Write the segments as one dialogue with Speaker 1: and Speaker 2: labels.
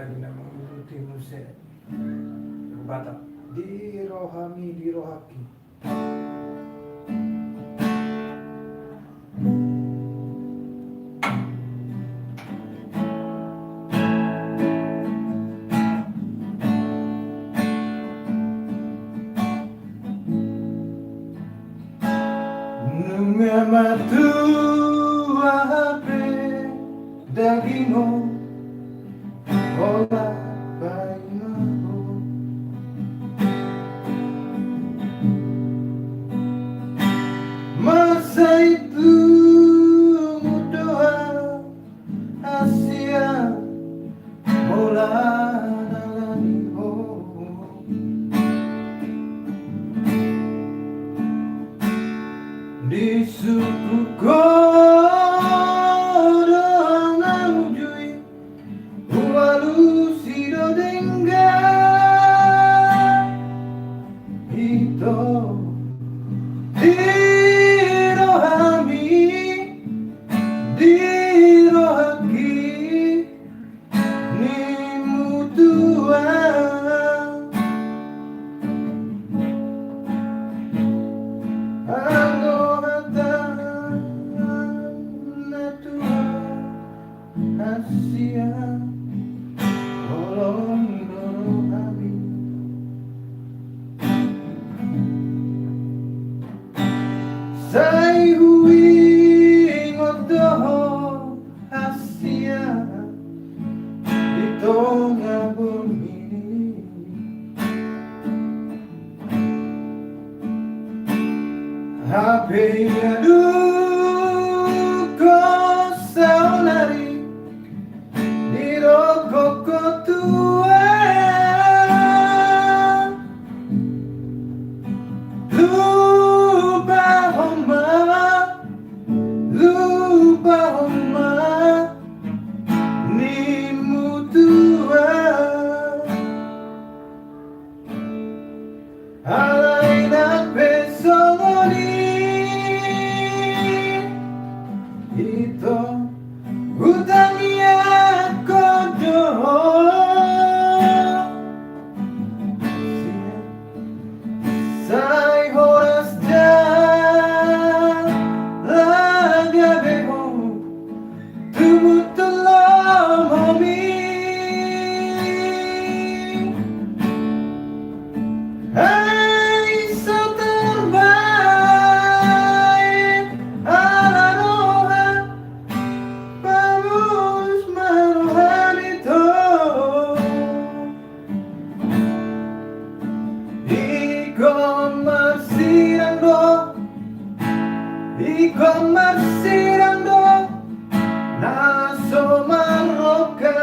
Speaker 1: guna mengikuti musik Batak di rohami di rohaki. Nungamatu ape dagingmu olah bainaku masa itu doa Asia olah dalaniho di suku kodong namujui walu sido dengga ito dirohami dirohaki ni mutua Asia tolong rohani Sai hui ngodoh Asia di tengah bumi Habe aduh kau saunari Koko tua lupa homa ni mutua alaina pesoni ito utania Sai horas dan lagabeho tumutulong homi Hai so terbaik ala roha bagus maruhan itu Ikomarsirando naso maroka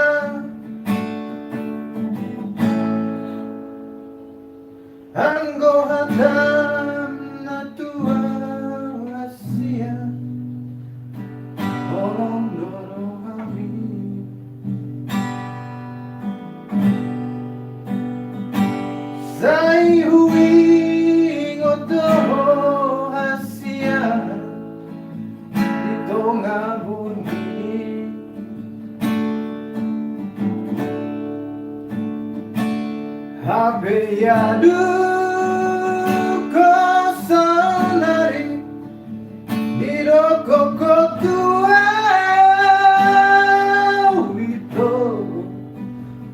Speaker 1: anggo hatam natua Asia tolong dorong kami Sai hui ngodoh Asia di tengah bumi Habe aduh kau saunari di koko tua itu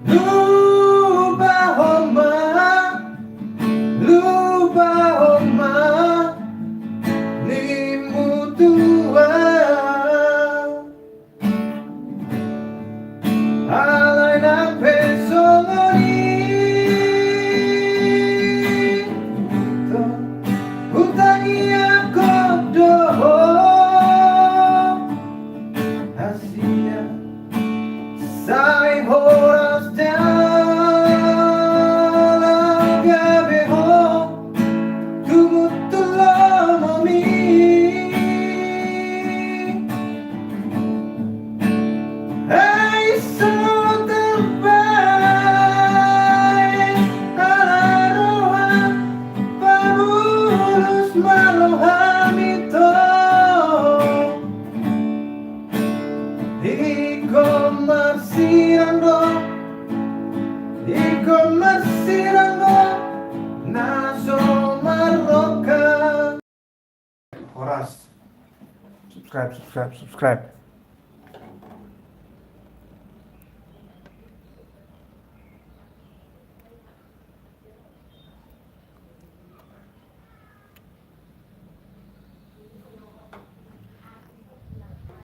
Speaker 1: lupa homa ni mutua alaina pesoni utania kodoh Asia sai horas dan con masiranggo naso maroka.
Speaker 2: Subscribe.